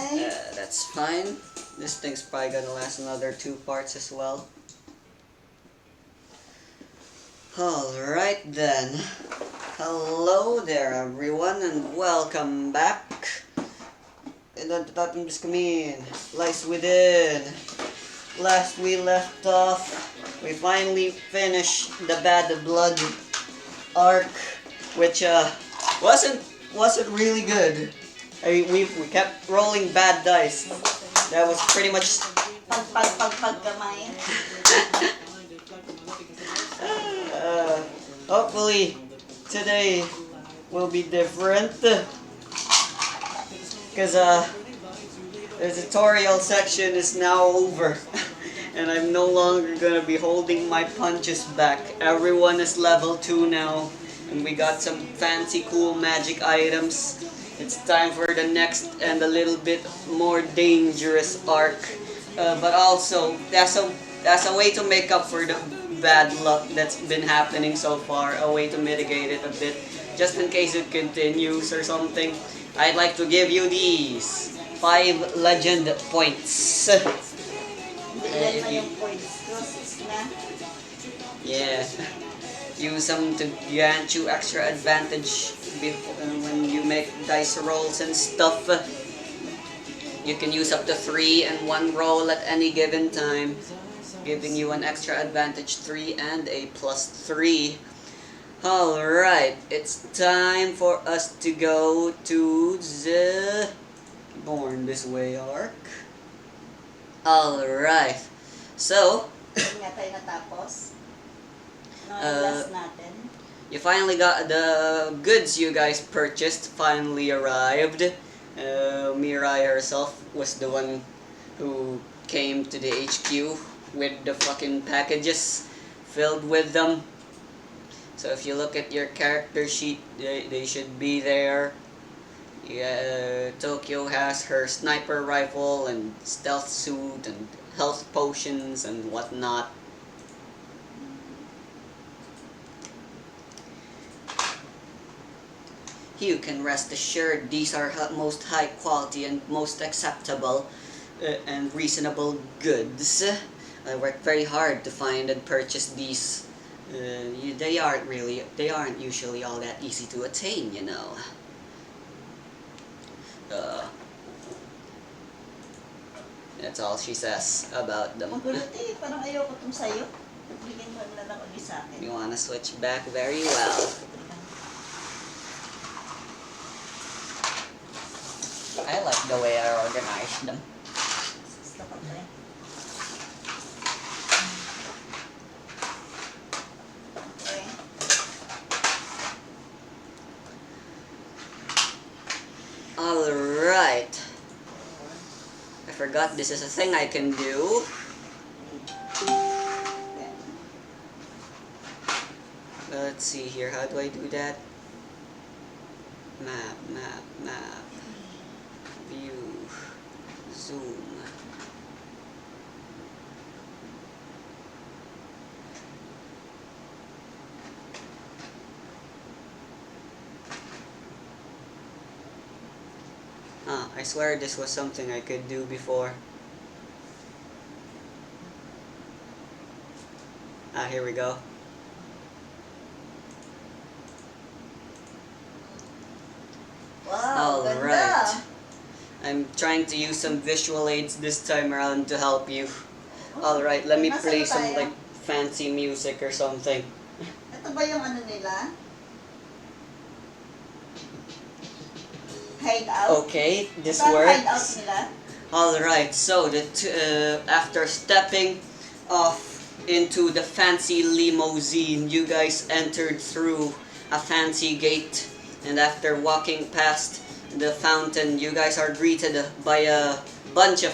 That's fine. This thing's probably gonna last another 2 parts as well. Alright then. Hello there everyone and welcome back. Tatang Biskamin lies within. Last we left off, we finally finished the Bad Blood arc, which wasn't really good. I mean, we kept rolling bad dice. That was pretty much Kamay. hopefully today will be different because the tutorial section is now over and I'm no longer gonna be holding my punches back. Everyone is level 2 now and we got some fancy cool magic items. It's time for the next and a little bit more dangerous arc, but also that's a way to make up for the bad luck that's been happening so far, a way to mitigate it a bit, just in case it continues or something. I'd like to give you these 5 legend points. Yeah, use them to grant you extra advantage when you make dice rolls and stuff. You can use up to 3 and 1 roll at any given time, giving you an extra advantage 3 and a +3. Alright, it's time for us to go to the Born This Way arc. Alright, so you finally got the goods you guys purchased finally arrived. Mirai herself was the one who came to the HQ with the fucking packages filled with them. So if you look at your character sheet, they should be there. Yeah, Tokyo has her sniper rifle and stealth suit and health potions and whatnot. You can rest assured these are most high quality and most acceptable and reasonable goods. I worked very hard to find and purchase these. They aren't usually all that easy to attain, you know. That's all she says about them. You wanna switch back very well. I like the way I organized them. Alright. I forgot this is a thing I can do. Let's see here, how do I do that? Map. View. Zoom. I swear this was something I could do before. Here we go. Wow, alright. I'm trying to use some visual aids this time around to help you. Alright, let me play some like fancy music or something. Ito ba yung ano nila? Hideout? Okay, this Ito ang works. hideout nila? Alright, so after stepping off into the fancy limousine, you guys entered through a fancy gate. And after walking past the fountain, you guys are greeted by a bunch of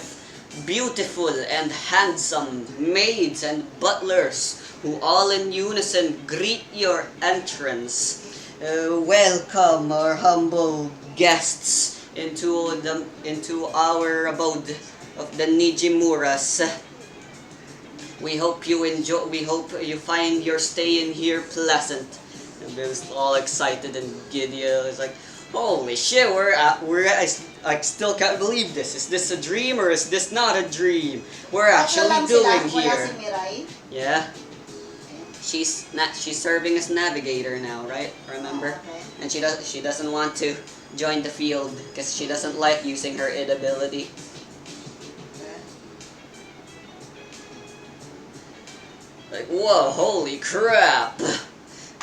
beautiful and handsome maids and butlers who all in unison greet your entrance. Welcome, our humble guests, into our abode of the Nijimuras. We hope you enjoy. We hope you find your stay in here pleasant. And they was all excited and giddy. It's like, holy shit, I still can't believe this. Is this a dream or is this not a dream? We're Tatlo actually lang doing sila. Wala here. si Mirai. Yeah. She's serving as navigator now, right? Remember? Okay. And she doesn't want to join the field because she doesn't like using her id ability. Like, whoa, holy crap!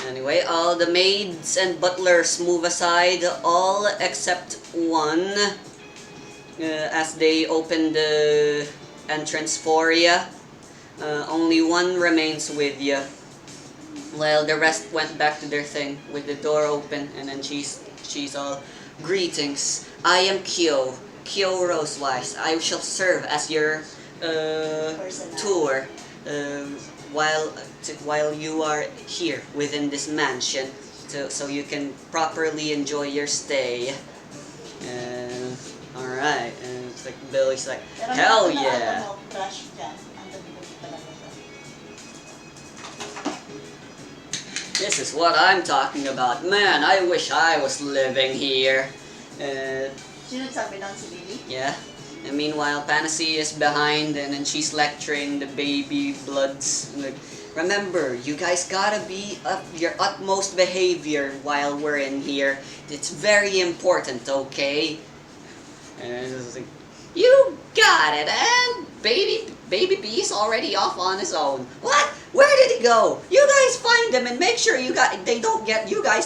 Anyway, all the maids and butlers move aside, all except one, as they open the entrance for you. Only one remains with you, while the rest went back to their thing with the door open, and then she's all, greetings. I am Kyo Rosewise. I shall serve as your tour while you are here within this mansion, so you can properly enjoy your stay. All right, and it's like Billy's like, Pero hell meron na yeah. ano, brush dyan. Ang gabi-gabi talaga siya. This is what I'm talking about. Man, I wish I was living here. Sino sabi nun, si Lily? Yeah. And meanwhile, Panacea is behind, and then she's lecturing the baby bloods. Like, remember, you guys gotta be up your utmost behavior while we're in here. It's very important, okay? And it's like, you got it, and baby B is already off on his own. What? Where did he go? You guys find him and make sure you guys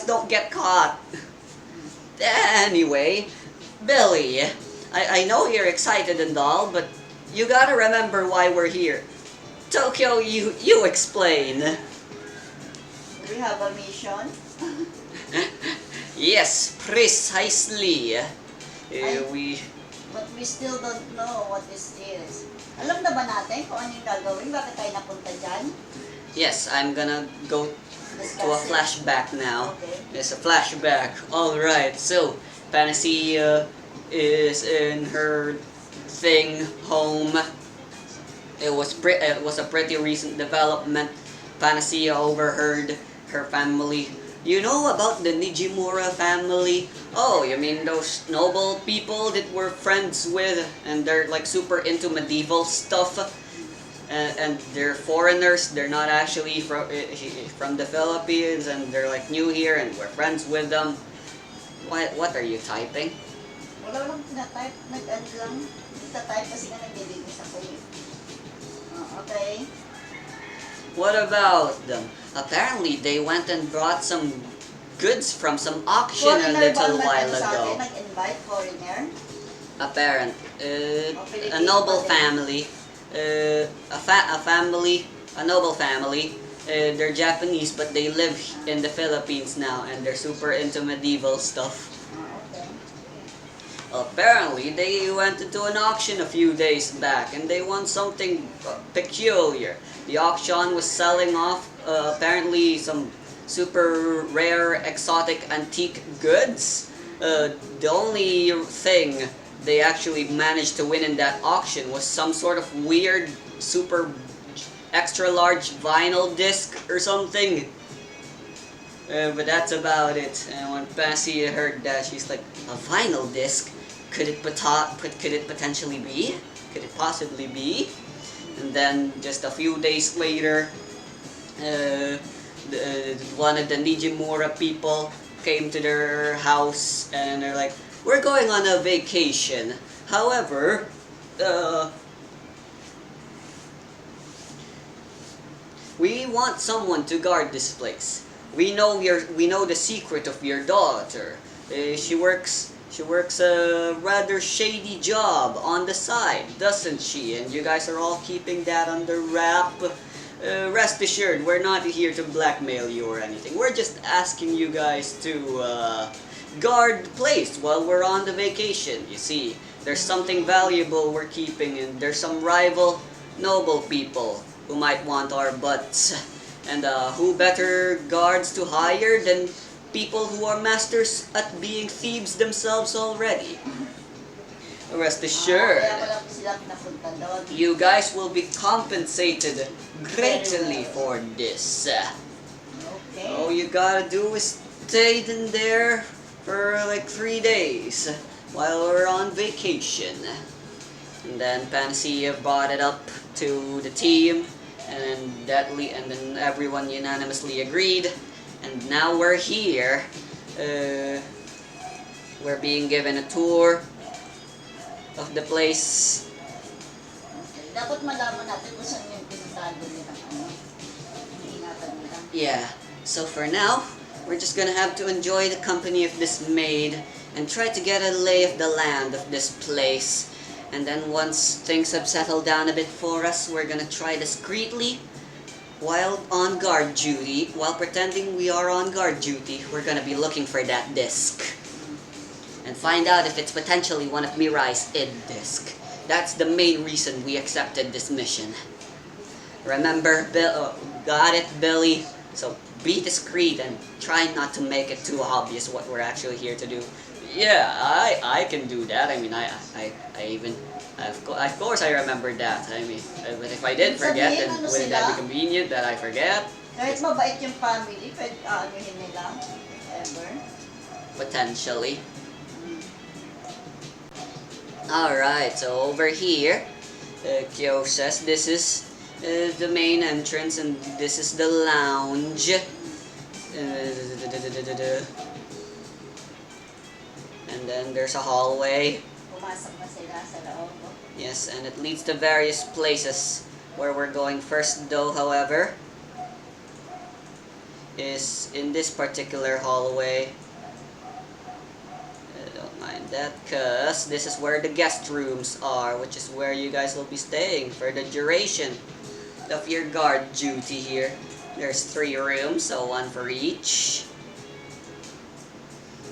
don't get caught. Anyway, Billy, I know you're excited and all, but you gotta remember why we're here. Tokyo, you explain. We have a mission. Yes, precisely. But we still don't know what this is. Alam na ba natin kung ano yung gagawin? Bakit tayo napunta dyan? Yes, I'm gonna go to a flashback now. Okay. It's a flashback. Alright, so Panacea is in her thing home. It was a pretty recent development. Panacea overheard her family. You know about the Nijimura family? Oh, you mean those noble people that we're friends with, and they're like super into medieval stuff, and they're foreigners. They're not actually from the Philippines, and they're like new here, and we're friends with them. What are you typing? Wala lang tinatype. Nag-ano lang. Nagtatype kasi nga naglilinis ako eh. Okay. What about them? Apparently, they went and brought some goods from some auction a little while ago. Nag-invite foreigner? A noble family. A noble family. They're Japanese, but they live in the Philippines now, and they're super into medieval stuff. Okay. Apparently, they went into an auction a few days back, and they won something peculiar. The auction was selling off apparently some super rare, exotic, antique goods. The only thing they actually managed to win in that auction was some sort of weird, super extra large vinyl disc or something. But that's about it. And when Panacea heard that, she's like, a vinyl disc? Could it potentially be? Could it possibly be? And then just a few days later, one of the Nijimura people came to their house, and they're like, we're going on a vacation. However, we want someone to guard this place. We know the secret of your daughter. She works a rather shady job on the side, doesn't she? And you guys are all keeping that under wrap. Rest assured, we're not here to blackmail you or anything. We're just asking you guys to guard the place while we're on the vacation. You see, there's something valuable we're keeping, and there's some rival noble people who might want our butts. And who better guards to hire than people who are masters at being thieves themselves already? Rest assured, Kaya wala po sila napunta doon. you guys will be compensated greatly for this. Okay. All you gotta do is stay in there for like 3 days. while we're on vacation. And then Panacea brought it up to the team, and then everyone unanimously agreed. And now we're here. We're being given a tour of the place. Okay. Dapat malaman natin kung saan yung pinuntahan doon nilang ingatan nila. Yeah, so for now, we're just gonna have to enjoy the company of this maid and try to get a lay of the land of this place. And then once things have settled down a bit for us, we're gonna try discreetly, while on guard duty, while pretending we are on guard duty, we're gonna be looking for that disc. And find out if it's potentially one of Mirai's id disc. That's the main reason we accepted this mission. Remember, got it, Billy? So be discreet and try not to make it too obvious what we're actually here to do. Yeah, I can do that. I mean, I even, of course I remembered that. I mean, but if I did forget, then wouldn't that be convenient that I forget? Kahit mabait yung family, pwede aanuhin nila, if ever. Potentially. Alright, so over here, Kyo says this is the main entrance and this is the lounge. And then there's a hallway. Pumasok na sila sa loob. Yes, and it leads to various places. Where we're going first though, however, is in this particular hallway. Don't mind that, cause this is where the guest rooms are, which is where you guys will be staying for the duration of your guard duty here. There's 3 rooms, so 1 for each.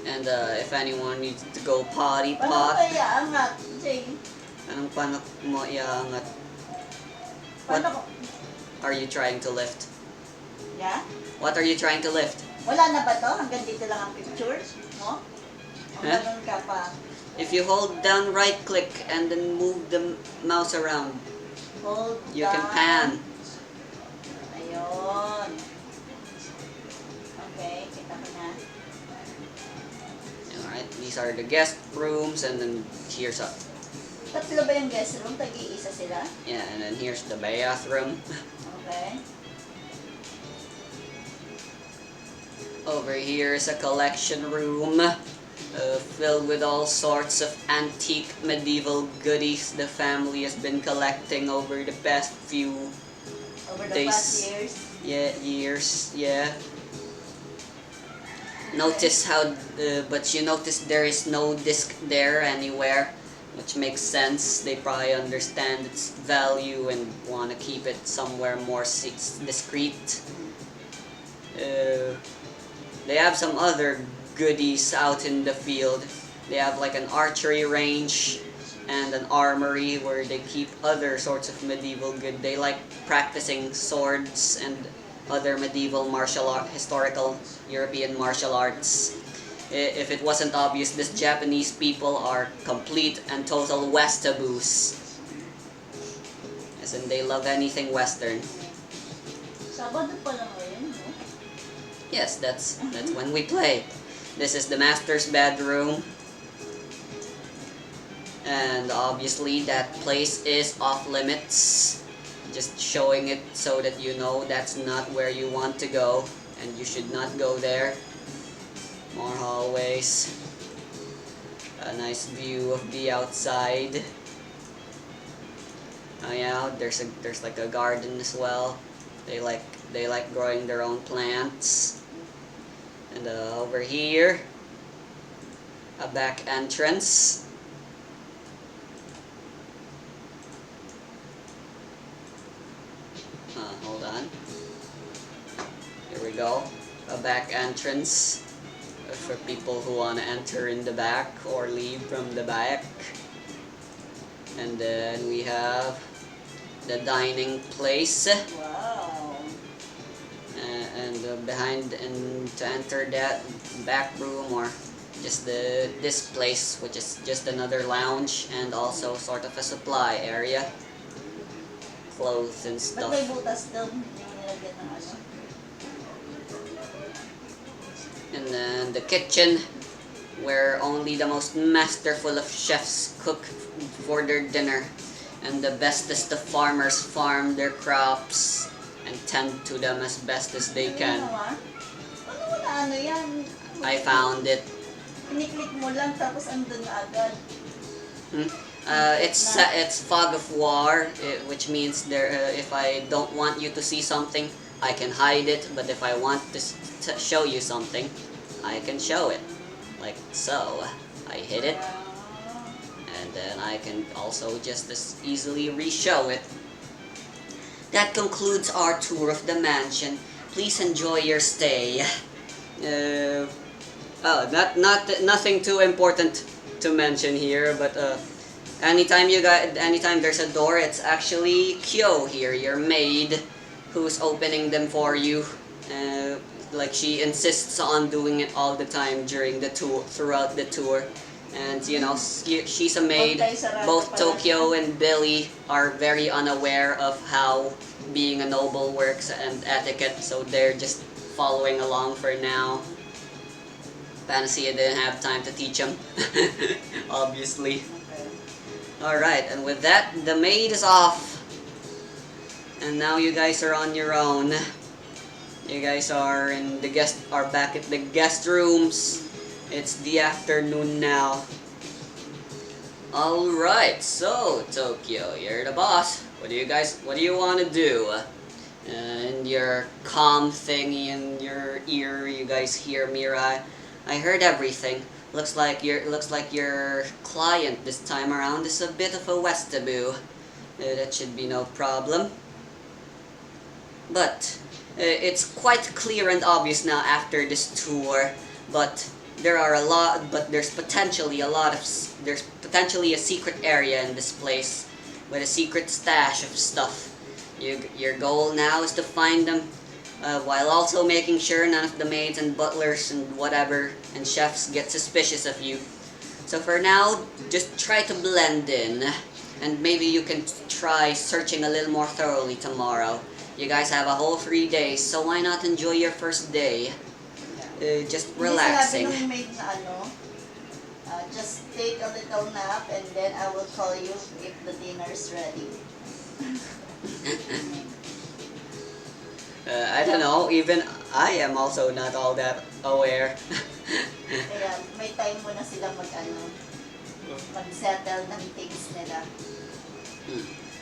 And if anyone needs to go potty pot. Paano kaya angat, Jay? Anong paano mo iangat? What are you trying to lift? Yeah? What are you trying to lift? Wala na ba to? Hanggang dito lang ang pictures? No? O Huh? ganun ka pa? If you hold down right click and then move the mouse around, Hold you can down. pan. Ayun. Okay, kita ko na. Alright, these are the guest rooms, and then here's a Tatlo ba yung guest room? Tag-iisa sila? yeah, and then here's the bathroom. Okay. Over here is a collection room filled with all sorts of antique medieval goodies the family has been collecting over the past few Over the days. past years. Years, yeah. Notice how, but you notice there is no disc there anywhere, which makes sense. They probably understand its value and want to keep it somewhere more discreet. They have some other goodies out in the field. They have like an archery range and an armory where they keep other sorts of medieval good. They like practicing swords and other medieval historical European martial arts. If it wasn't obvious, these Japanese people are complete and total Westaboos. As in, they love anything Western. Sabado pa lang ngayon, no? Yes, that's when we play. This is the master's bedroom. And obviously that place is off limits. Just showing it so that you know that's not where you want to go and you should not go there. More hallways. A nice view of the outside. Oh yeah, there's like a garden as well. They like growing their own plants. And over here, a back entrance. Hold on. Here we go. A back entrance for people who want to enter in the back or leave from the back. And then we have the dining place. Wow. And behind, and to enter that back room or just this place, which is just another lounge and also sort of a supply area. Clothes and Ba't stuff. may butas doon? Hindi mo nilagyan ng ano? And then the kitchen where only the most masterful of chefs cook for their dinner, and the bestest of farmers farm their crops and tend to them as best as they Ano can. ginawa? Ano mo na ano yan? I found it. Piniklik mo lang tapos andun na agad. It's fog of war, which means if I don't want you to see something, I can hide it. But if I want to show you something, I can show it, like so. I hit it, and then I can also just as easily re-show it. That concludes our tour of the mansion. Please enjoy your stay. Nothing too important to mention here, but anytime there's a door, it's actually Kyo here, your maid, who's opening them for you. Like she insists on doing it all the time during the tour, throughout the tour. And you know, she's a maid. Both Tokyo and Billy are very unaware of how being a noble works and etiquette, so they're just following along for now. Panacea didn't have time to teach them, obviously. Alright, and with that, the maid is off. And now you guys are on your own. You guys are back at the guest rooms. It's the afternoon now. Alright, so Tokyo, you're the boss. What do you want to do? In your calm thingy in your ear, you guys hear Mirai. I heard everything. Looks like your client this time around is a bit of a Westaboo. That should be no problem. But it's quite clear and obvious now after this tour. But there's potentially a secret area in this place with a secret stash of stuff. Your goal now is to find them, while also making sure none of the maids and butlers and whatever and chefs get suspicious of you. So for now, just try to blend in, and maybe you can try searching a little more thoroughly tomorrow. You guys have a whole 3 days, so why not enjoy your first day? Just relaxing. Hindi sinabi ng maid na ano, just take a little nap and then I will call you if the dinner's ready. I don't know, even I am also not all that aware. Kaya may time mo na sila mag-settle ng things nila.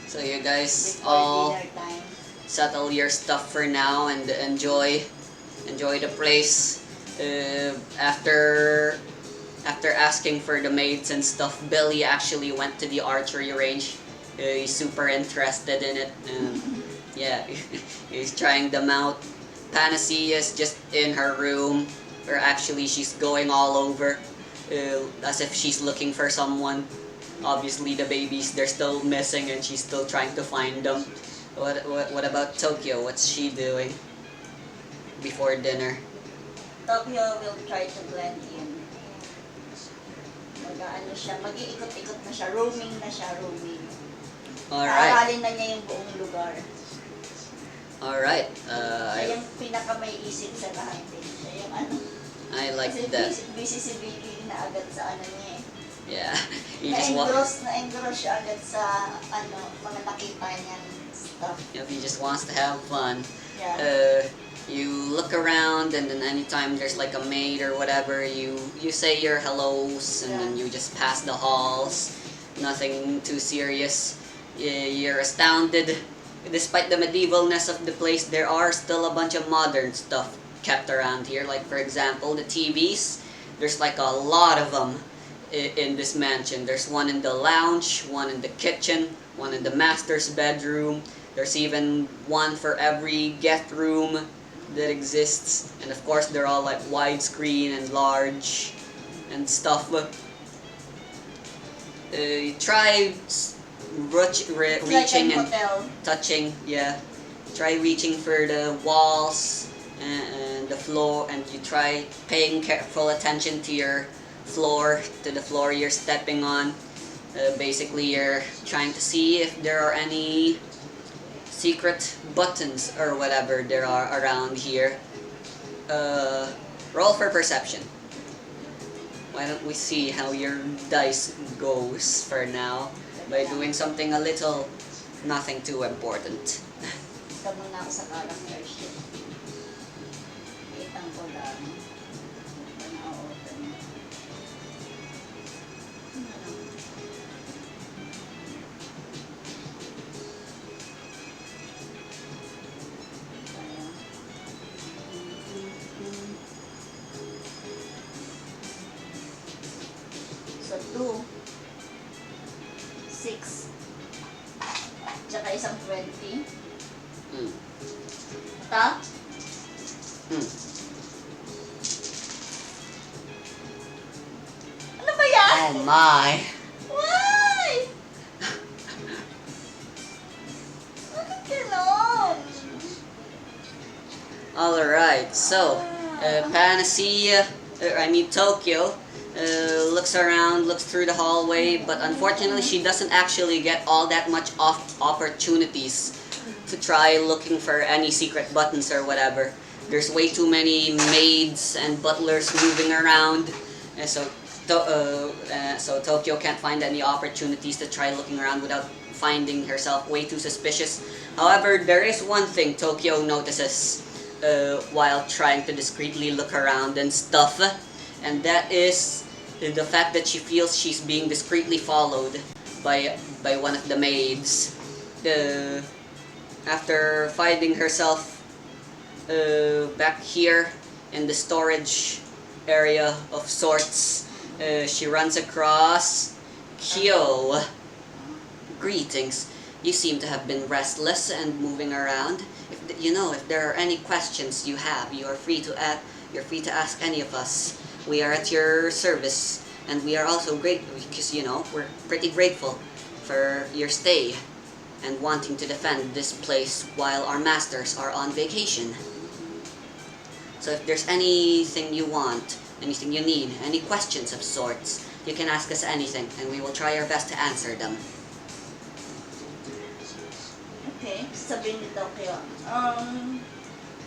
So you guys Before all dinner time. settle your stuff for now and enjoy the place. After asking for the maids and stuff, Billy actually went to the archery range. He's super interested in it. Yeah, he's trying them out. Panacea is just in her room, or actually she's going all over, as if she's looking for someone. Obviously the babies, they're still missing and she's still trying to find them. What about Tokyo? What's she doing before dinner? Tokyo will try to blend in. Mag-iikot-ikot na siya, roaming. Alright. Aaralin na niya yung buong lugar. Alright. Siya yung pinaka-may isip sa lahat din. Siya yung I like kasi that. busy si Billy na agad sa niya eh. Yeah. You just want. Na-engross siya agad sa mga nakita niyang stuff. He just wants to have fun. Yeah. You look around, and then anytime there's like a maid or whatever, you say your hellos, and then you just pass the halls. Nothing too serious. You're astounded. Despite the medievalness of the place, there are still a bunch of modern stuff kept around here. Like for example, the TVs. There's like a lot of them in this mansion. There's one in the lounge, one in the kitchen, one in the master's bedroom. There's even one for every guest room that exists, and of course they're all like widescreen and large and stuff. Try reaching and touching, try reaching for the walls and the floor, and you try paying careful attention to your floor, to the floor you're stepping on. Basically you're trying to see if there are any secret buttons or whatever there are around here. Roll for perception. why don't we see how your dice goes for now by doing something a little nothing too important. Ito muna ako sa character sheet. Itang ko lang. Ito na open. So, 2, 6, tsaka isang 20. Mm. Ito? Mm. Ano ba yan? Oh my! Why? Bakit ganon? Alright, so, Panacea, Tokyo, looks around, looks through the hallway, but unfortunately she doesn't actually get all that much opportunities to try looking for any secret buttons or whatever. There's way too many maids and butlers moving around, and so Tokyo can't find any opportunities to try looking around without finding herself way too suspicious. However, there is one thing Tokyo notices while trying to discreetly look around and stuff, and that is the fact that she feels she's being discreetly followed by one of the maids. After finding herself back here in the storage area of sorts, she runs across Kyo. Greetings. You seem to have been restless and moving around. If there are any questions you have, you're free to ask any of us. We are at your service, and we are also grateful because we're pretty grateful for your stay and wanting to defend this place while our masters are on vacation. So if there's anything you want, anything you need, any questions of sorts, you can ask us anything, and we will try our best to answer them. Okay, sabihin ni Tokyo.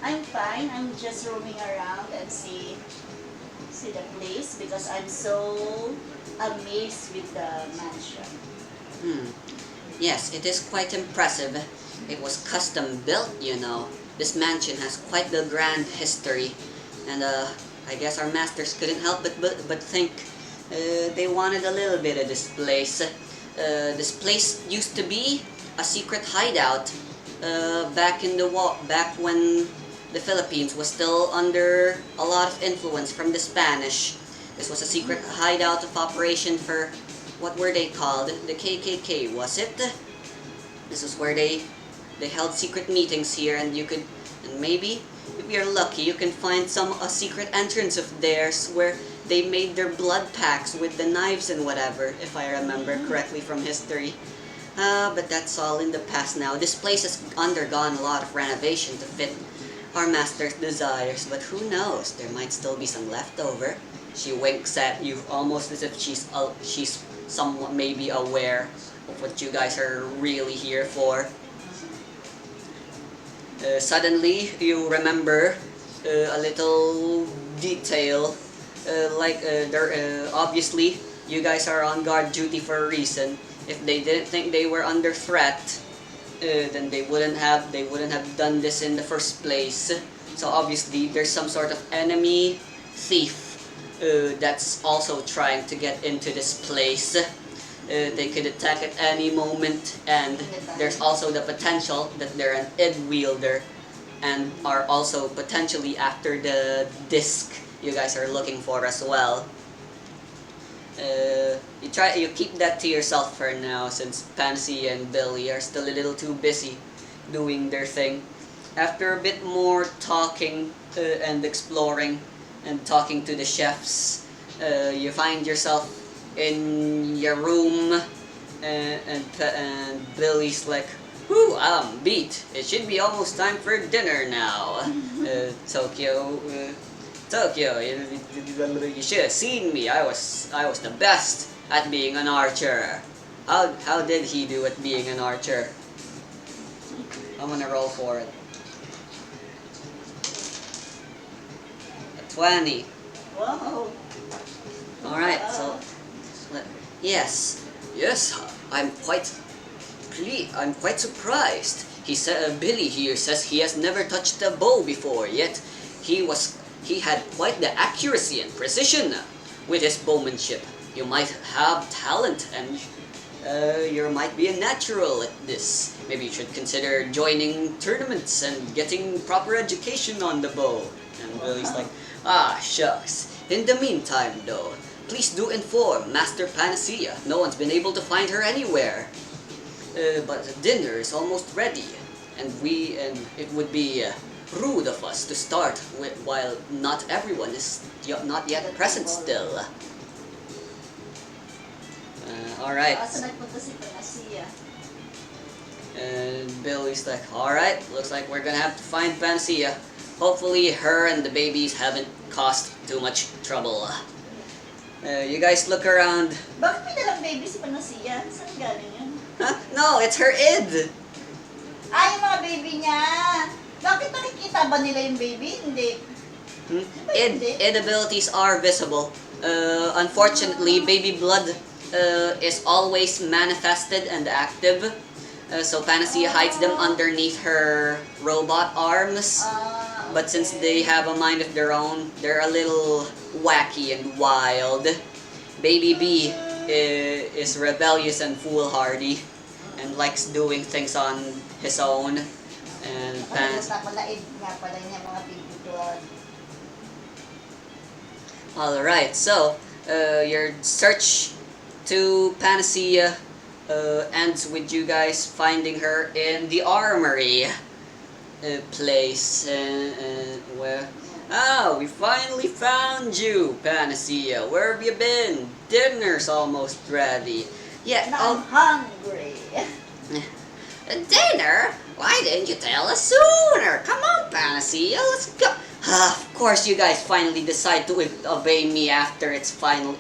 I'm fine. I'm just roaming around and see the place because I'm so amazed with the mansion. Yes, it is quite impressive. It was custom built, This mansion has quite the grand history, and I guess our masters couldn't help but think they wanted a little bit of this place. This place used to be a secret hideout back when the Philippines was still under a lot of influence from the Spanish. This was a secret hideout of operation for, what were they called? The KKK, was it? This is where they held secret meetings here, and maybe, if you're lucky, you can find a secret entrance of theirs where they made their blood pacts with the knives and whatever, if I remember correctly from history. But that's all in the past now. This place has undergone a lot of renovation to fit our master's desires, but who knows, there might still be some left over. She winks at you almost as if she's somewhat maybe aware of what you guys are really here for. Suddenly, you remember a little detail, obviously, you guys are on guard duty for a reason. If they didn't think they were under threat, then they wouldn't have done this in the first place. So obviously, there's some sort of enemy thief that's also trying to get into this place. They could attack at any moment, and there's also the potential that they're an id wielder and are also potentially after the disc you guys are looking for as well. You keep that to yourself for now, since Pansy and Billy are still a little too busy doing their thing. After a bit more talking and exploring and talking to the chefs, you find yourself in your room, and Billy's like, "Whew, I'm beat. It should be almost time for dinner now." Tokyo, you should have seen me. I was the best at being an archer. How did he do at being an archer? I'm gonna roll for it. A 20. Wow. All right. So, yes, yes, I'm quite surprised. He said, Billy here says he has never touched a bow before, yet he had quite the accuracy and precision with his bowmanship. You might have talent and you might be a natural at this. Maybe you should consider joining tournaments and getting proper education on the bow. And Billy's like, ah, shucks. In the meantime, though, please do inform Master Panacea. No one's been able to find her anywhere. But dinner is almost ready, and it would be rude of us to start while not everyone is not yet present still. All right. Asa nagpunta si Panacea? And Billy's like, all right, looks like we're gonna have to find Panacea. Hopefully, her and the babies haven't caused too much trouble. You guys look around. Bakit may dalang baby si Panacea? Saan galing yun? Huh? No, it's her id. Ay, yung mga baby niya! Bakit nakikita ba nila yung baby? Hindi. Id abilities are visible. Unfortunately, baby blood is always manifested and active. So Panacea hides them underneath her robot arms. But since they have a mind of their own, they're a little wacky and wild. Baby B is rebellious and foolhardy and likes doing things on his own. And Alright, so your search to Panacea ends with you guys finding her in the armory place. Where? Oh, we finally found you, Panacea. Where have you been? Dinner's almost ready. Yeah, I'm hungry. Dinner? Why didn't you tell us sooner? Come on, Panacea, let's go. Of course, you guys finally decide to obey me after it's final,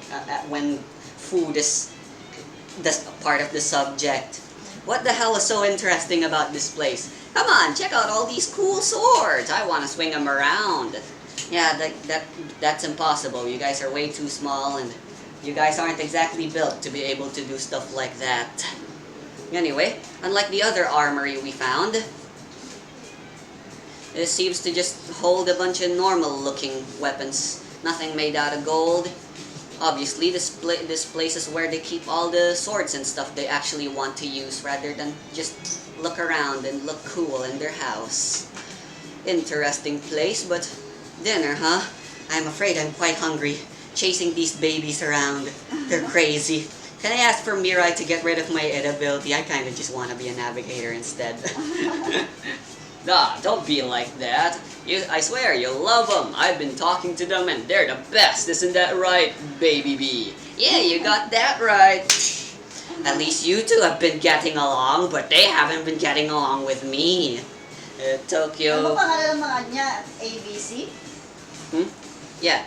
when food is part of the subject. What the hell is so interesting about this place? Come on, check out all these cool swords. I want to swing them around. Yeah, that's impossible. You guys are way too small, and you guys aren't exactly built to be able to do stuff like that. Anyway, unlike the other armory we found, it seems to just hold a bunch of normal-looking weapons. Nothing made out of gold. Obviously, this place is where they keep all the swords and stuff they actually want to use, rather than just look around and look cool in their house. Interesting place, but dinner, huh? I'm afraid I'm quite hungry. Chasing these babies around. They're crazy. Can I ask for Mirai to get rid of my id ability? I kind of just want to be a navigator instead. Nah, don't be like that. I swear, you love them. I've been talking to them and they're the best. Isn't that right, baby B? Yeah, you got that right. At least you two have been getting along, but they haven't been getting along with me. Tokyo... Ano pangalan ng mga niya? ABC? Yeah.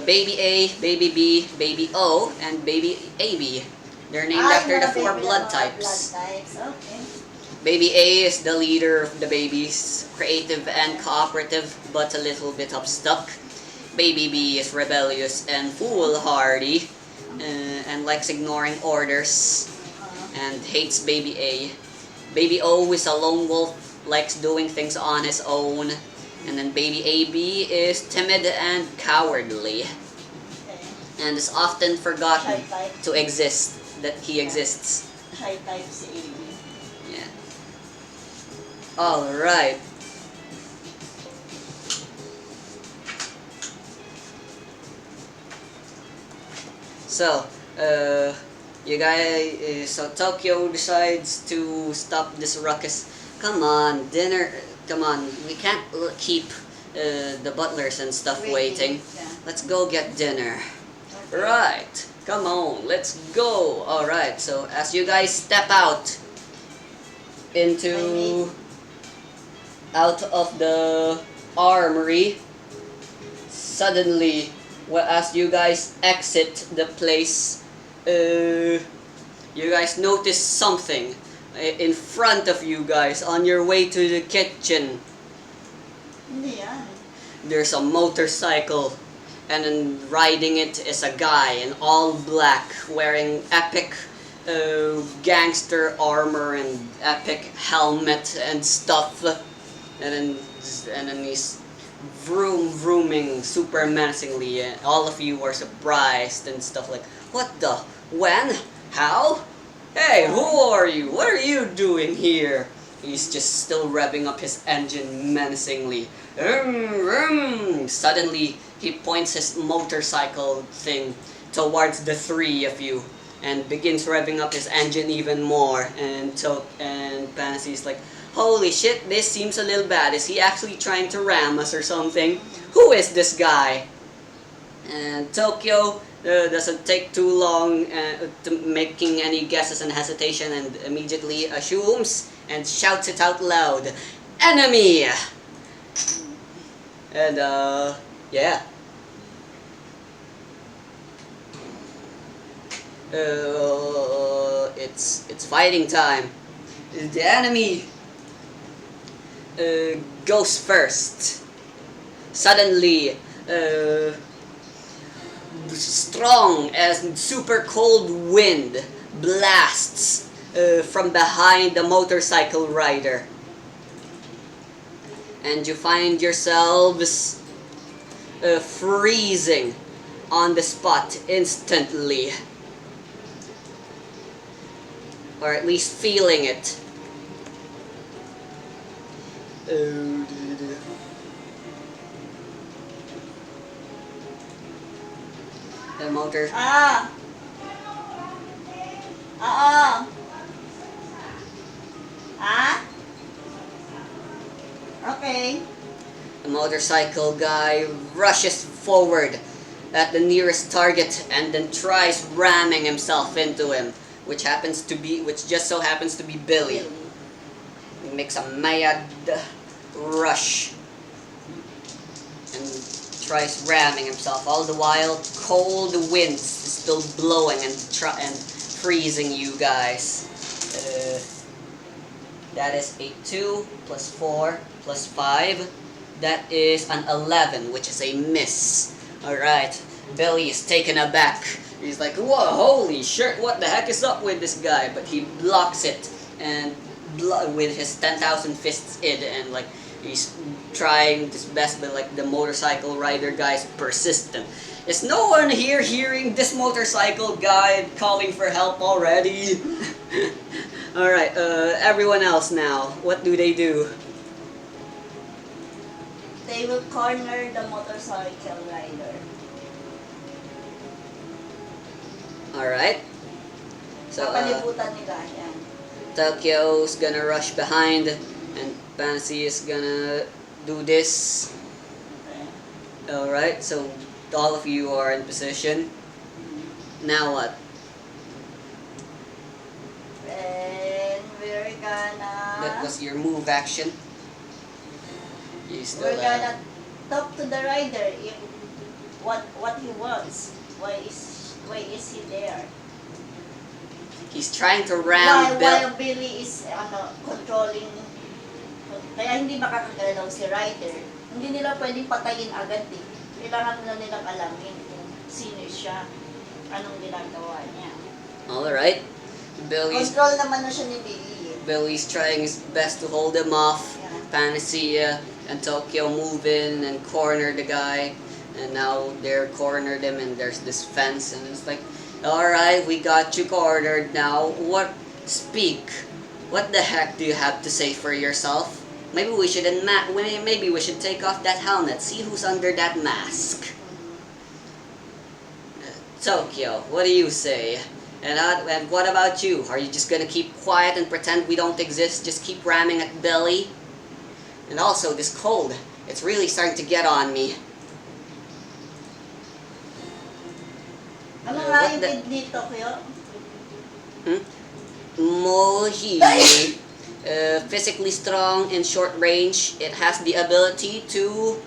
Baby A, Baby B, Baby O, and Baby AB. They're named after the 4 blood types. Okay. Baby A is the leader of the babies, creative and cooperative, but a little bit upstuck. Baby B is rebellious and foolhardy, and likes ignoring orders, and hates Baby A. Baby O is a lone wolf, likes doing things on his own. And then Baby AB is timid and cowardly, and is often forgotten to exist, that he exists. Shy type si AB. Yeah. Alright. So, you guys, so Tokyo decides to stop this ruckus. Come on, dinner. Come on, we can't keep the butlers and stuff waiting. Yeah. Let's go get dinner. Okay. Right, come on, let's go. Alright, so as you guys step out out of the armory, suddenly, well, as you guys exit the place, you guys notice something in front of you guys on your way to the kitchen. Hindi yan. There's a motorcycle and then riding it is a guy in all black, wearing epic gangster armor and epic helmet and stuff, and then he's vrooming super menacingly, and all of you are surprised and stuff like, what the, when, how, hey, who are you, what are you doing here? He's just still revving up his engine menacingly. Suddenly he points his motorcycle thing towards the three of you and begins revving up his engine even more, and Fantasy's like, holy shit, this seems a little bad. Is he actually trying to ram us or something? Who is this guy? And Tokyo doesn't take too long to making any guesses and hesitation, and immediately assumes and shouts it out loud, enemy! And yeah. It's fighting time. The enemy goes first. Suddenly, strong and super cold wind blasts from behind the motorcycle rider, and you find yourselves freezing on the spot instantly, or at least feeling it. The motor. Okay. The motorcycle guy rushes forward at the nearest target and then tries ramming himself into him, which just so happens to be Billy. He makes a mad rush and tries ramming himself. All the while, cold winds is still blowing and freezing you guys. That is a 2 plus 4 plus 5. That is an 11, which is a miss. Alright, Billy is taken aback. He's like, whoa, holy shit, what the heck is up with this guy? But he blocks it and with his 10,000 fists and like he's trying his best, but like the motorcycle rider guy's persistent. Is no one here hearing this motorcycle guy calling for help already? Alright, everyone else now, what do they do? They will corner the motorcycle rider. Alright. So, Kapalibutan nila yan. Tokyo's gonna rush behind, and Fantasy is gonna do this. Okay. Alright, so all of you are in position. Now what? And we're gonna... That was your move action. You still We're gonna talk to the rider if what he wants. Why is he there? He's trying to ram While Billy is controlling, kaya hindi makakagalaw si rider. Hindi nila pwedeng patayin agad eh. Kailangan na nilang alamin kung sino siya, anong ginagawa niya. Alright. Control naman na siya ni Billy eh. Billy's trying his best to hold him off. Yeah. Fantasy and Tokyo move in and corner the guy. And now they're cornered him, and there's this fence, and it's like, alright, we got you cornered now. Speak. What the heck do you have to say for yourself? Maybe we should take off that helmet. See who's under that mask. Tokyo, what do you say? And what about you? Are you just gonna keep quiet and pretend we don't exist? Just keep ramming at Billy? And also, this cold. It's really starting to get on me. Ano nga yung bid ni Tokyo? Mohi. Physically strong in short range. It has the ability to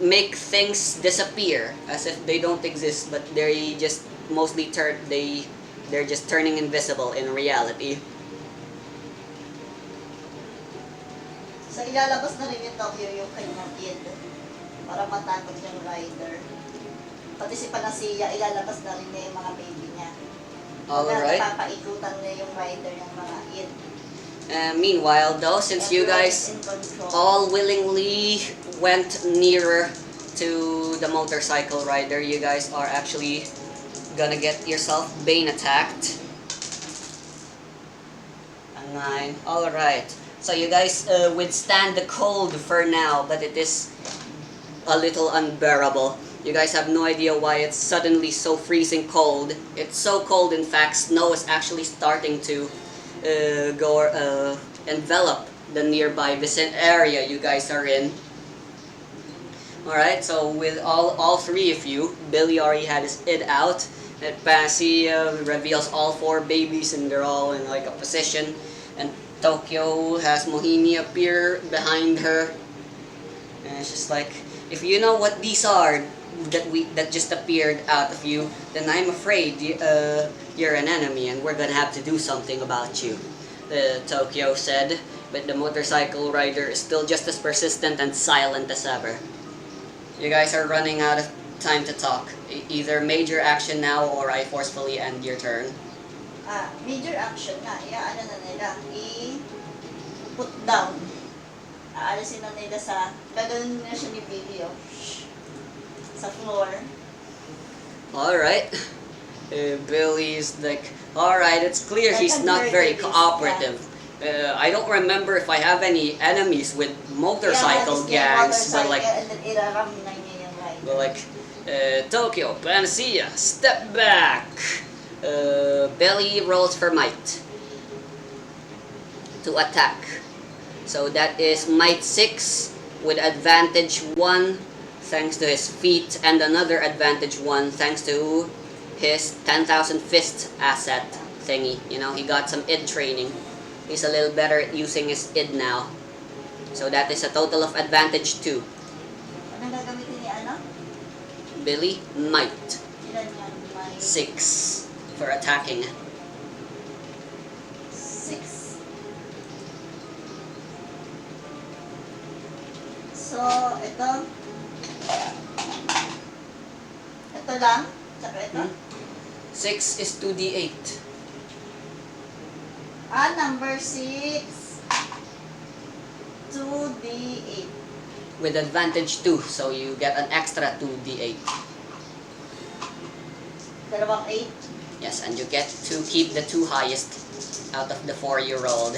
make things disappear as if they don't exist, but they just mostly they're just turning invisible in reality. So ilalabas na rin yung Tokyo yung kanyang kid para matakot yung rider. Pati si Panasiya, ilalabas na rin niya yung mga baby niya. Alright. Napapaikutan niya yung rider ng mga it. Meanwhile though, since you Everyone guys is in control. all willingly went nearer to the motorcycle rider, you guys are actually gonna get yourself bane attacked. A 9. Alright. So you guys withstand the cold for now, but it is a little unbearable. You guys have no idea why it's suddenly so freezing cold. It's so cold, in fact, snow is actually starting to envelop the nearby area you guys are in. Alright, so with all three of you, Billy already had his id out. And Pansy reveals all 4 babies and they're all in like a position. And Tokyo has Mohini appear behind her. And it's just like, if you know what these are that just appeared out of you, then I'm afraid you're an enemy and we're gonna have to do something about you, Tokyo said. But the motorcycle rider is still just as persistent and silent as ever. You guys are running out of time to talk. Either major action now or I forcefully end your turn. Major action nga. Ano na nila, i-put down. Aalisin na nila sa, gagawin na siya ni Billy, oh. Sa floor. Alright. Billy's like, alright, it's clear he's not very cooperative. I don't remember if I have any enemies with motorcycle gangs, but like, and then iraram na niya yung rider. but like, Tokyo, Panacea, step back. Billy rolls for might to attack. So that is might 6 with advantage 1 thanks to his feet, and another advantage 1 thanks to his 10,000 fist asset thingy. You know, he got some id training. He's a little better at using his id now. So that is a total of advantage 2. Anong gagamitin ni ano? Billy, might. Ilan yan? May 6 for attacking. 6. So, ito. Ito lang. Tsaka ito. 6 is 2d8. Number 6. 2d8. With advantage 2, so you get an extra 2d8. Dalawang 8. Yes, and you get to keep the 2 highest out of the 4 you rolled.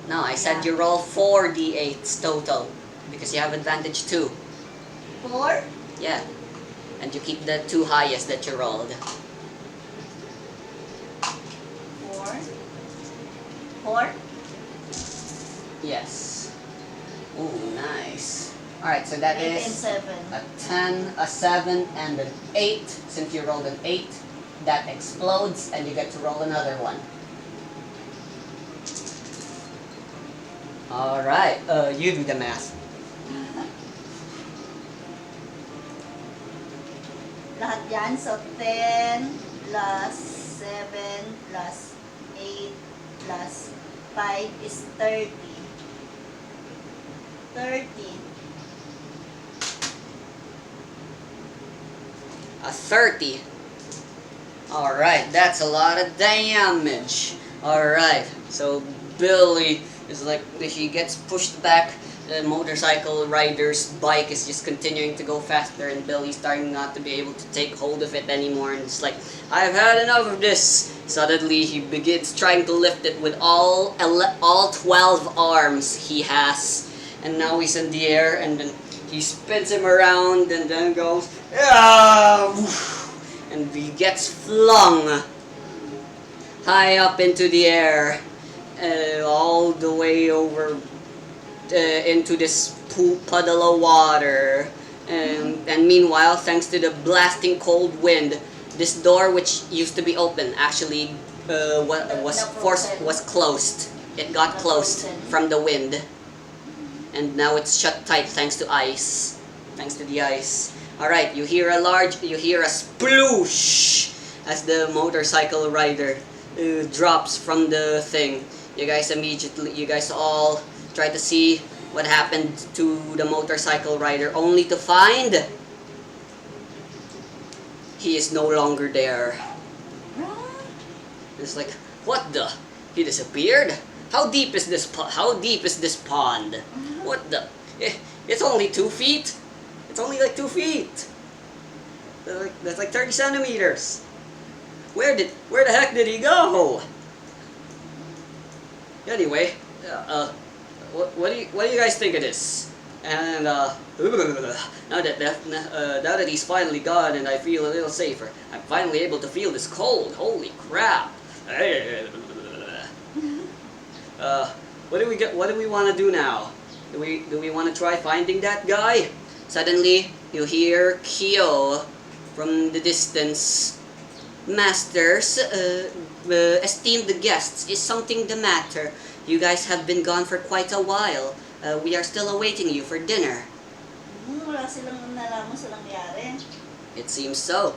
No, I said you roll 4 d8s total, because you have advantage 2. 4. Yeah, and you keep the 2 highest that you rolled. 4. Yes. Ooh, nice. Alright, so that 8 and is 7. a 10, a 7, and an 8. Since you rolled an 8, that explodes, and you get to roll another one. Alright, you do the math. Lahat yan. So, 10 plus 7 plus 8 plus 5 is 30. 30. A 30. Alright, that's a lot of damage. Alright, so Billy is like, he gets pushed back. The motorcycle rider's bike is just continuing to go faster, and Billy's starting not to be able to take hold of it anymore, and it's like, I've had enough of this. Suddenly he begins trying to lift it with all 12 arms he has, and now he's in the air, and then he spins him around and then goes, ah! And he gets flung high up into the air, all the way over into this puddle of water. And meanwhile, thanks to the blasting cold wind, this door, which used to be open, actually was closed. It got closed from the wind, and now it's shut tight thanks to ice. Thanks to the ice. All right, you hear a sploosh as the motorcycle rider drops from the thing. You guys all try to see what happened to the motorcycle rider, only to find he is no longer there. Huh? It's like, what the? He disappeared? How deep is this pond? What the? It's only 2 feet. It's only like 2 feet. That's like 30 centimeters. Where the heck did he go? Anyway, what do you guys think of this? And now that he's finally gone and I feel a little safer, I'm finally able to feel this cold. Holy crap! What do we want to do now? Do we want to try finding that guy? Suddenly, you hear Kyo from the distance. Masters, esteemed guests, is something the matter? You guys have been gone for quite a while. We are still awaiting you for dinner. Wala silang nalaman sa nangyari. It seems so.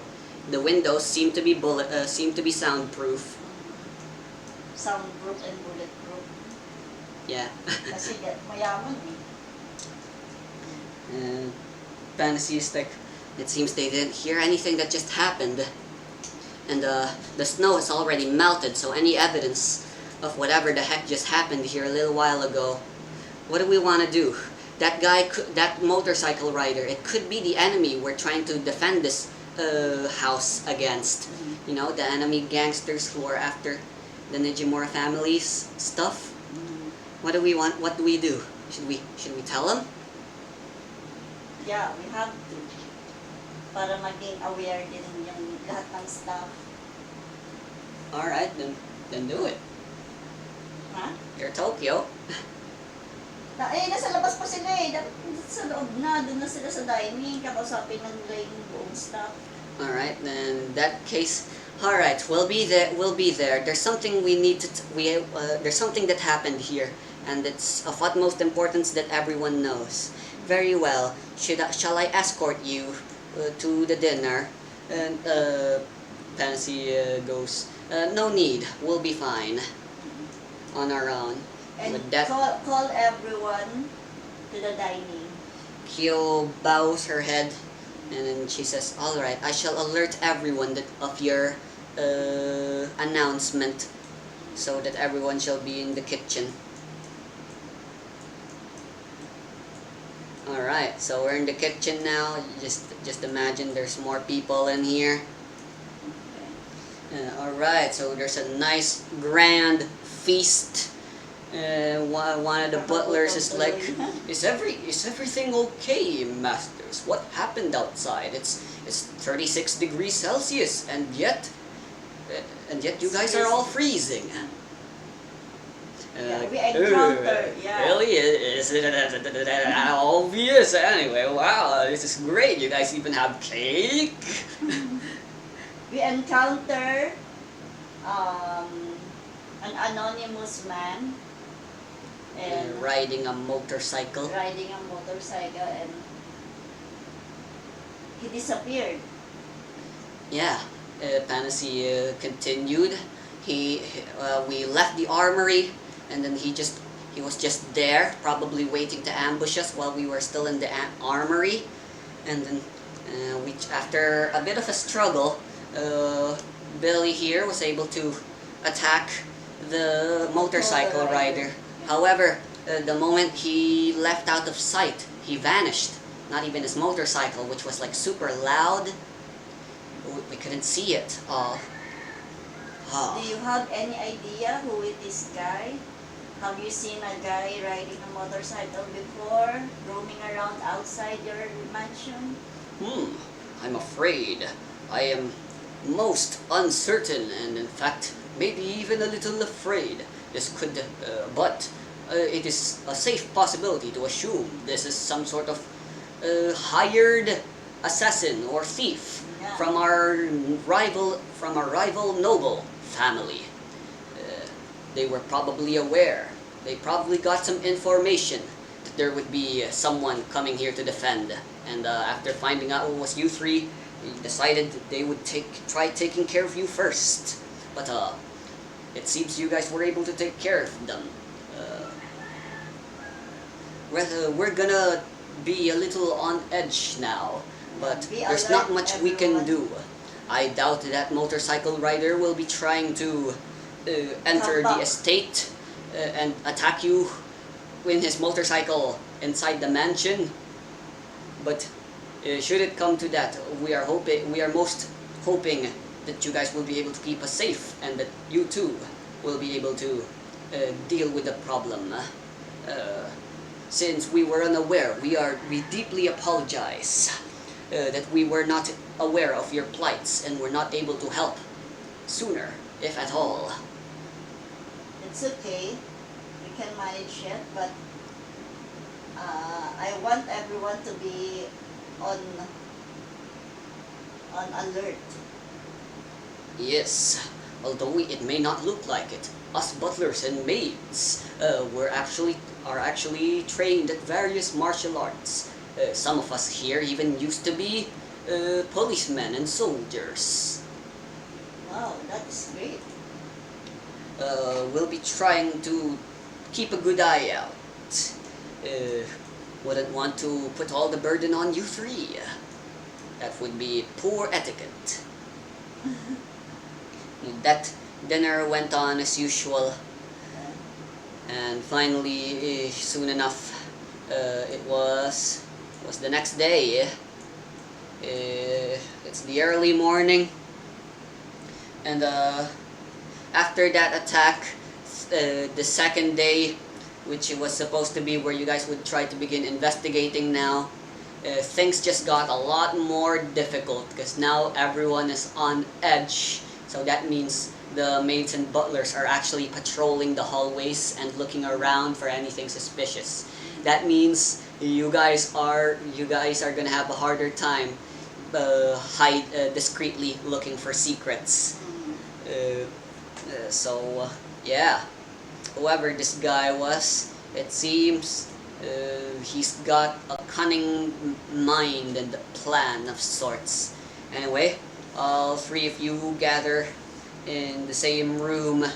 The windows seem to be soundproof. Soundproof and bulletproof. Yeah. Kasi mayaman eh. Fantasy is like, it seems they didn't hear anything that just happened. And the snow has already melted, so any evidence of whatever the heck just happened here a little while ago. What do we want to do? That guy, that motorcycle rider, it could be the enemy we're trying to defend this house against. You know, the enemy gangsters who are after the Nijimura family's stuff. What do we want? What do we do? Should we tell them? Yeah, we have to. Para maging aware din yung lahat ng staff. Alright, then do it. Ha? You're Tokyo. Nasa labas pa sila eh. Dapat sa loob na. Doon na sila sa dining. Kakausapin ng nila yung buong staff. Alright, then in that case, alright, we'll be there. There's something we need to, there's something that happened here, and it's of utmost importance that everyone knows. Very well, shall I escort you to the dinner? And Fantasy goes, no need, we'll be fine on our own. And With that, call everyone to the dining. Kyo bows her head, and then she says, alright, I shall alert everyone of your announcement, so that everyone shall be in the kitchen. Alright, so we're in the kitchen now. Just imagine there's more people in here. Alright, so there's a nice grand feast. One of the butlers is like, is everything okay, masters? What happened outside? It's 36 degrees Celsius, and yet you guys are all freezing. We encountered, yeah. Really? Is it obvious? Anyway, wow, this is great. You guys even have cake? We encounter an anonymous man and riding a motorcycle. And he disappeared. Yeah, Fantasy continued. We left the armory, and then he was just there, probably waiting to ambush us while we were still in the armory. And then, after a bit of a struggle, Billy here was able to attack the motorcycle rider. However, the moment he left out of sight, he vanished. Not even his motorcycle, which was like super loud. We couldn't see it. Do you have any idea who is this guy? Have you seen a guy riding a motorcycle before, roaming around outside your mansion? I'm afraid. I am most uncertain, and in fact, maybe even a little afraid. But it is a safe possibility to assume this is some sort of hired assassin or thief from our rival noble family. They were probably aware. They probably got some information that there would be someone coming here to defend. And after finding out it was you three, they decided they would try taking care of you first. But it seems you guys were able to take care of them. We're gonna be a little on edge now, but there's not much we can do. I doubt that motorcycle rider will be trying to enter the estate and attack you in his motorcycle inside the mansion. But should it come to that, we are most hoping that you guys will be able to keep us safe and that you too will be able to deal with the problem. Since we were unaware, we deeply apologize that we were not aware of your plights and were not able to help sooner, if at all. It's okay. We can manage it, but I want everyone to be on alert. Yes, although it may not look like it, us butlers and maids are actually trained at various martial arts. Some of us here even used to be policemen and soldiers. Wow, that's great. We'll be trying to keep a good eye out. Wouldn't want to put all the burden on you three. That would be poor etiquette. That dinner went on as usual, and finally, soon enough, it was the next day. It's the early morning, and after that attack, the second day, which was supposed to be where you guys would try to begin investigating now, things just got a lot more difficult because now everyone is on edge. So that means the maids and butlers are actually patrolling the hallways and looking around for anything suspicious. That means you guys are gonna have a harder time discreetly looking for secrets. Yeah, whoever this guy was, it seems he's got a cunning mind and a plan of sorts. Anyway, all three of you gather in the same room.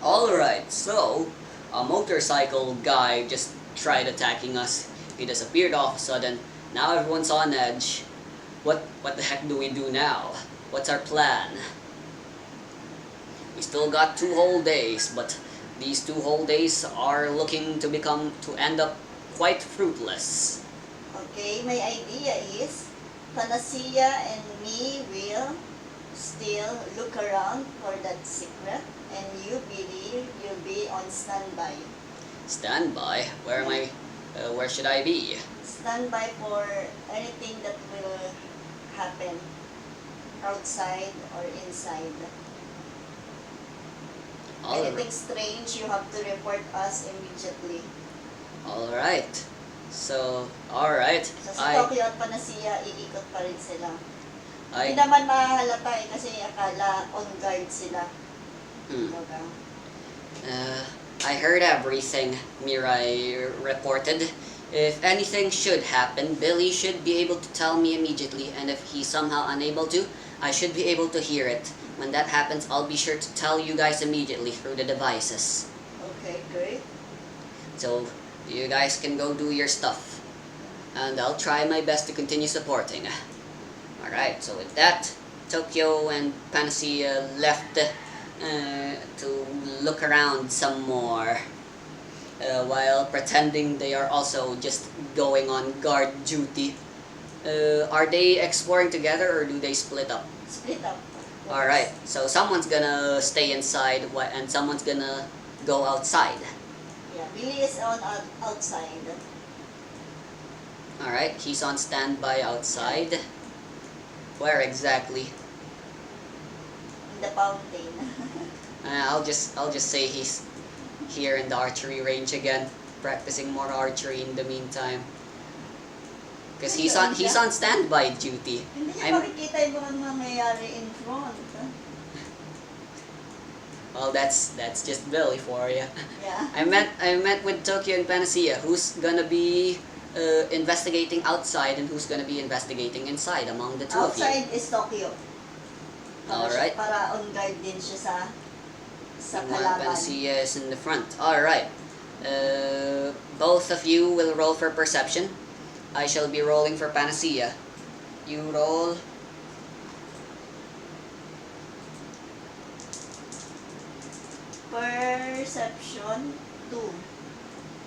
Alright, so a motorcycle guy just tried attacking us. He disappeared all of a sudden. Now everyone's on edge. What the heck do we do now? What's our plan? We still got 2 whole days, but these 2 whole days are looking to end up quite fruitless. Okay, my idea is Panacea and me will still look around for that secret, and you, Billy, you'll be on standby. Standby? Where am I? Where should I be? Standby for anything that will happen outside or inside. Anything strange, you have to report us immediately. Alright. So, alright. So sa Tokyo at Panacea, iikot pa rin sila. Hindi naman mahalata kasi akala on guard sila. Diba? I heard everything Mirai reported. If anything should happen, Billy should be able to tell me immediately, and if he's somehow unable to, I should be able to hear it. When that happens, I'll be sure to tell you guys immediately through the devices. Okay, great. So, you guys can go do your stuff. And I'll try my best to continue supporting. Alright, so with that, Tokyo and Panacea left to look around some more. While pretending they are also just going on guard duty. Are they exploring together or do they split up? Split up. Alright, so someone's gonna stay inside and someone's gonna go outside. Yeah, Billy is on outside. Alright, he's on standby outside. Where exactly? In the fountain. I'll just say he's here in the archery range again, practicing more archery in the meantime. Because he's on standby duty. Hindi niya makikita yung mga mangyayari in front. Well, that's just Billy for you. Yeah. I met with Tokyo and Panacea. Who's gonna be investigating outside and who's gonna be investigating inside among the two of you? Outside is Tokyo. Alright. Para on guard din siya sa kalaban. Panacea is in the front. Alright. Both of you will roll for perception. I shall be rolling for Panacea. You roll Perception 2.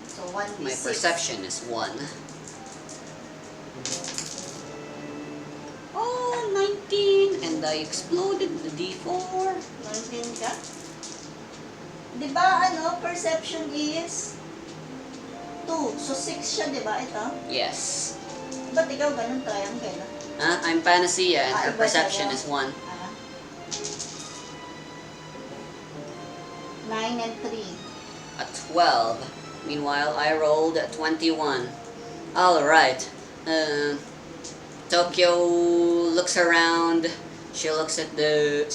So 1d6. My perception is 1. Oh, 19! And I exploded the D4. 19 ka? Di ba perception is 2. So 6 siya, di ba ito? Yes. Ba't ikaw ganun triangle? I'm Panacea and her iba perception sa'yo. is 1. 9 and 3. A 12. Meanwhile, I rolled a 21. Alright. Tokyo looks around. She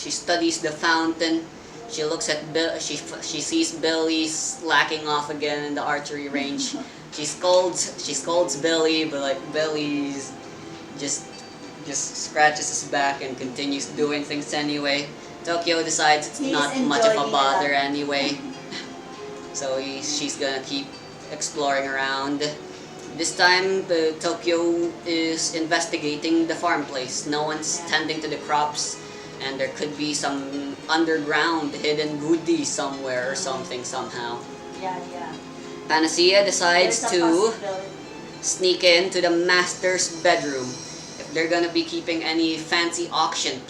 studies the fountain. She looks at she sees Billy slacking off again in the archery range. She scolds Billy, but like Billy's just scratches his back and continues doing things anyway. Tokyo decides it's not much of a bother anyway. So she's gonna keep exploring around. This time, Tokyo is investigating the farm place. No one's tending to the crops, and there could be some underground hidden goodie somewhere or something somehow. Yeah. Panacea decides There's a to possibility. sneak into the master's bedroom. If they're gonna be keeping any fancy auction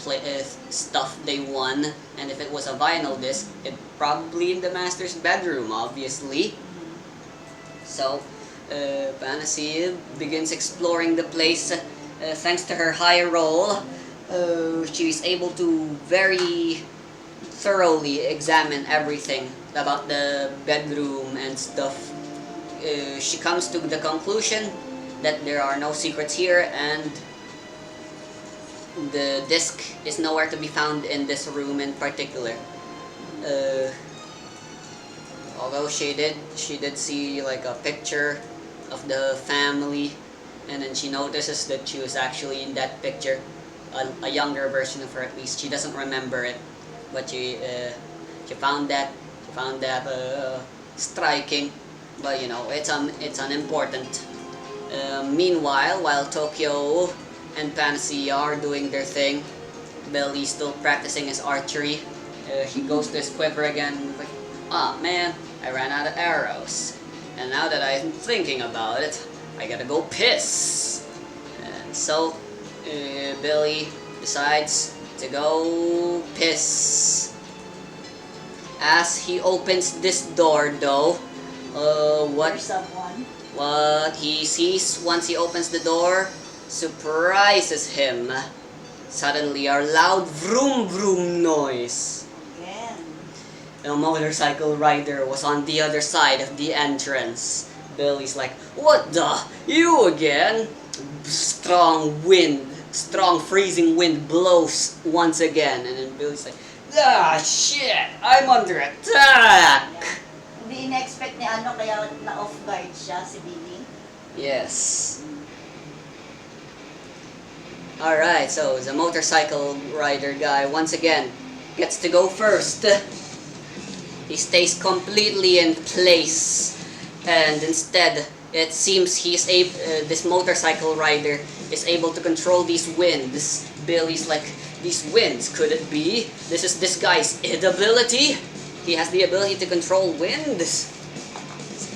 stuff they won, and if it was a vinyl disc, it probably in the master's bedroom, obviously. So, Panacea begins exploring the place. Thanks to her high roll, she's able to very thoroughly examine everything about the bedroom and stuff. She comes to the conclusion that there are no secrets here, and the disc is nowhere to be found in this room in particular. Although she did see like a picture of the family, and then she notices that she was actually in that picture, a younger version of her at least. She doesn't remember it, but she found that striking. But you know, it's unimportant. Meanwhile, while Tokyo and Panacea are doing their thing, Billy's still practicing his archery. He goes to his quiver again, like, ah man, I ran out of arrows. And now that I'm thinking about it, I gotta go piss. And so, Billy decides to go piss. As he opens this door though, There's someone. what he sees once he opens the door surprises him. Suddenly, a loud vroom vroom noise. Again. A motorcycle rider was on the other side of the entrance. Billy's like, "What the? You again?" Strong freezing wind blows once again, and then Billy's like, "Ah, shit! I'm under attack!" Hindi in-expect ni kaya na-off guard siya, si Billy. Yes. Alright, so the motorcycle rider guy once again gets to go first. He stays completely in place, and instead it seems this motorcycle rider is able to control these winds. Billy's like, these winds, could it be? This is this guy's ability? He has the ability to control winds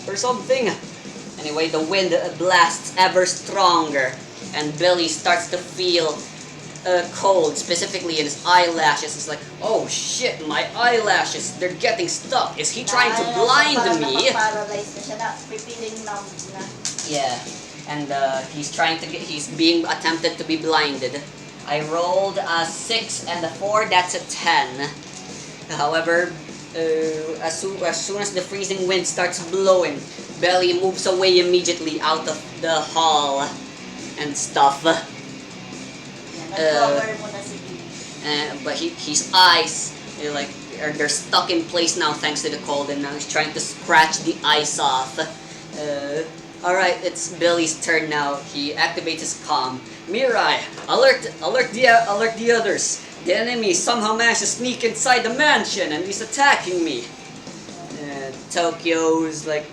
or something. Anyway, the wind blasts ever stronger, and Billy starts to feel cold, specifically in his eyelashes. It's like, oh shit, my eyelashes, they're getting stuck. Is he trying to blind me? Paralyzed na siya na, pipiling numb na. Yeah, and he's being attempted to be blinded. I rolled a 6 and a 4, that's a 10. However, as soon as the freezing wind starts blowing, Billy moves away immediately out of the hall and stuff. Nag-cover mo na si Billy. But his eyes, they're stuck in place now thanks to the cold, and now he's trying to scratch the ice off. Alright, it's Billy's turn now. He activates his comm. Mirai, alert the others. The enemy somehow managed to sneak inside the mansion and he's attacking me. Tokyo's like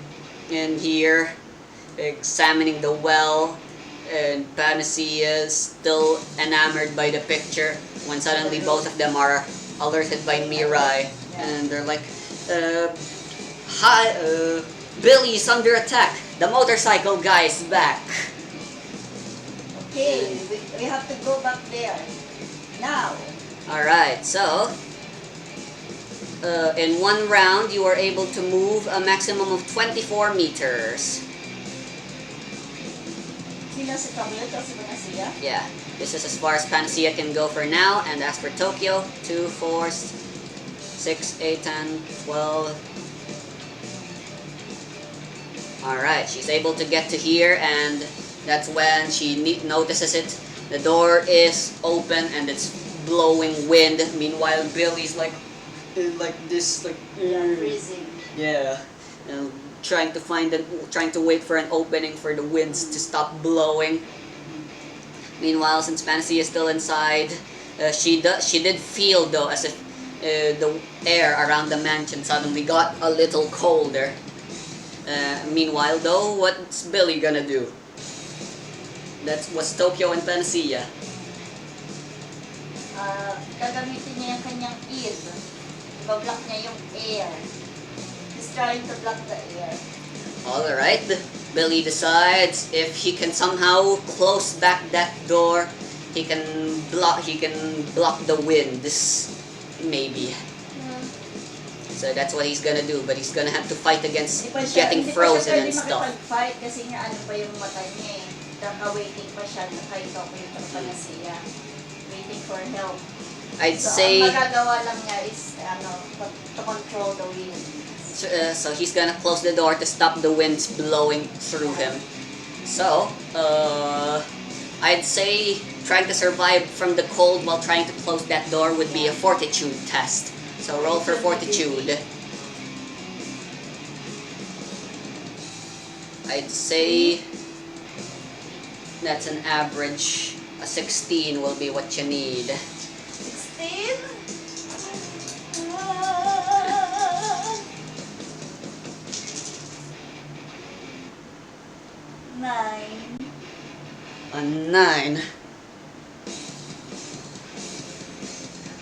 in here, examining the well, and Panacea is still enamored by the picture when suddenly both of them are alerted by Mirai, and they're like, Uh, hi, Billy is under attack. The motorcycle guy is back. Okay, we have to go back there. Now. Alright, so in one round you are able to move a maximum of 24 meters. Sino si Chocolate o si Panacea? Yeah, this is as far as Panacea can go for now. And as for Tokyo, 2, 4, 6, 8, 10, 12. Alright, she's able to get to here, and that's when she notices it. The door is open and it's blowing wind. Meanwhile, Billy's like this, like Freezing. yeah, and trying to wait for an opening for the winds to stop blowing. Meanwhile, since Panacea is still inside, she did feel though as if the air around the mansion suddenly got a little colder. Meanwhile, though, what's Billy gonna do? That was Tokyo and Panacea. Gagamitin niya yung kanyang id. Ibablock niya yung air. He's trying to block the air. Alright, Billy decides if he can somehow close back that door, he can block the winds, maybe. So that's what he's gonna do, but he's gonna have to fight against getting frozen and stuff. Hindi pa siya pwede makipag-fight kasi nga ano pa yung mata niya eh. Waiting pa siya kay Tokyo yung Panacea. Waiting for help. I'd So say ang magagawa lang niya is to control the wind. so he's gonna close the door to stop the winds blowing through him. So, I'd say trying to survive from the cold while trying to close that door would be a fortitude test. So roll for fortitude. I'd say that's an average. A 16 will be what you need. 16? 9. A 9.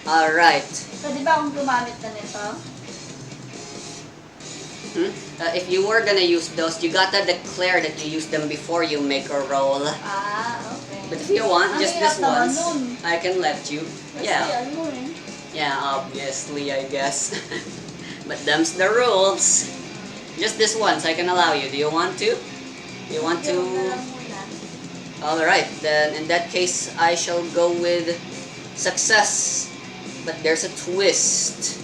Alright. Pwede ba akong gumamit na nito? If you were gonna use those, you gotta declare that you use them before you make a roll. Okay. But if you want, Ang just hirap this naman once, nun. I can let you. Kasi Yeah. ano eh. Yeah, obviously, I guess. But them's the rules. Just this once, I can allow you. Do you want to? You want Huwag na to? lang muna. Alright, then in that case, I shall go with success. But there's a twist.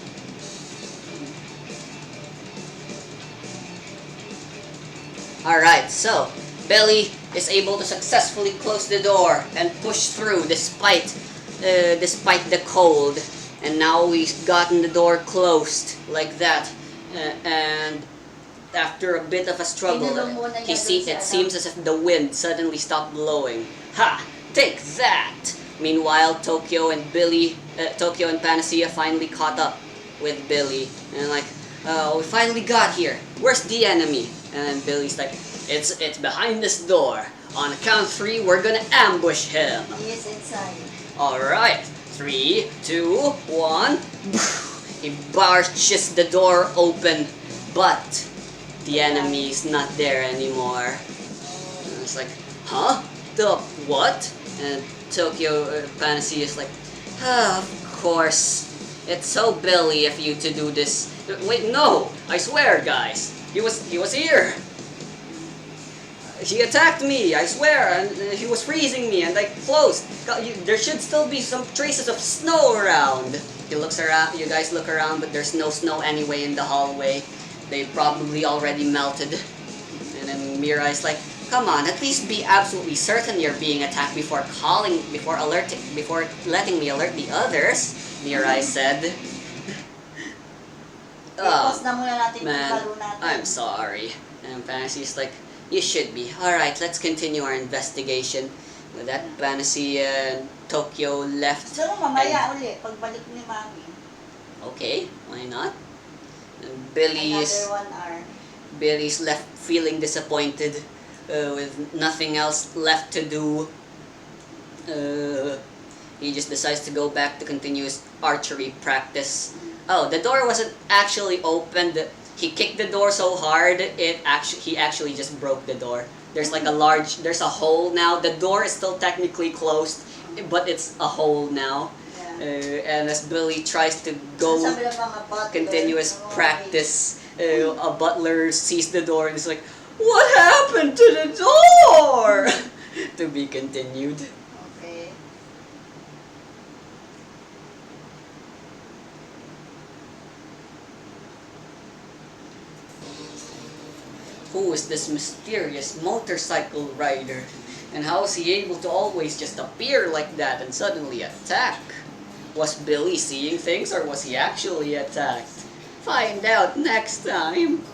Alright, so Belly is able to successfully close the door and push through despite the cold. And now we've gotten the door closed like that. And after a bit of a struggle, it seems as if the wind suddenly stopped blowing. Ha! Take that! Meanwhile, Tokyo and Panacea finally caught up with Billy. And like, we finally got here. Where's the enemy? And Billy's like, it's behind this door. On count 3, we're gonna ambush him. He is inside. Alright. 3, 2, 1. He barges the door open, but the enemy is not there anymore. And it's like, huh? The what? And Tokyo Panacea is like, of course. It's so Billy of you to do this. Wait, no! I swear, guys. He was here. He attacked me, I swear, and he was freezing me, and I closed. There should still be some traces of snow around. He looks around, you guys look around, but there's no snow anyway in the hallway. They probably already melted. And then Mirai's like, come on, at least be absolutely certain you're being attacked before letting me alert the others, Mirai said. Pause na muna natin yung Man, laro natin. I'm sorry. And Panaceia's like, you should be. Alright, let's continue our investigation. With that, Panacea and Tokyo left. So, mamaya ulit, pagbalik ni Mami. Okay, why not? And Another 1 hour. Billy's left feeling disappointed with nothing else left to do. He just decides to go back to continue his archery practice Oh, the door wasn't actually opened. He kicked the door so hard, he actually just broke the door. There's like there's a hole now. The door is still technically closed, but it's a hole now. And as Billy tries to go Sabi ng mga butler, continuous "Oh, practice, a butler sees the door and is like, "What happened to the door?" To be continued. Okay. Who is this mysterious motorcycle rider? And how is he able to always just appear like that and suddenly attack? Was Billy seeing things or was he actually attacked? Find out next time.